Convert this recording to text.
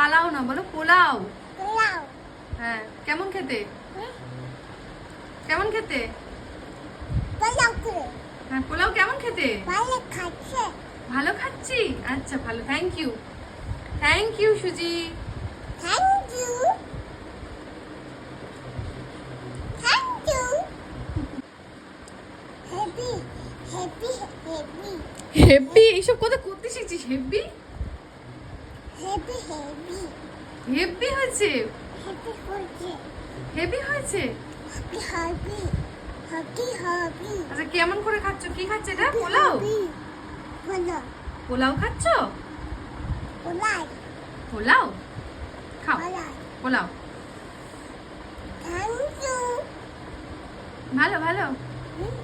পালাও না, বলো পোলাও। পোলাও। হ্যাঁ, কেমন খেতে? কেমন খেতে? পোলাও করে। হ্যাঁ, পোলাও কেমন খেতে? ভালো খাচ্ছে। ভালো খাচ্ছি, আচ্ছা ভালো, thank you. Thank you Suji. Thank you. Thank you. Heavy heavy heavy heavy? এইসব কথা করতে শিখছিস? হেব্বি? হেভি হেভি হেব্বি হয়েছে? হেভি হচ্ছে। হেভি হয়েছে? হেভি হেভি হেভি হেভি আচ্ছা কেমন করে খাচ্ছ? কি খাচ্ছে এটা? পোলাও? পোলাও। পোলাও খাচ্ছ? পোলাও। পোলাও খাও, পোলাও। পোলাও। Thank you. ভালো ভালো। হুম।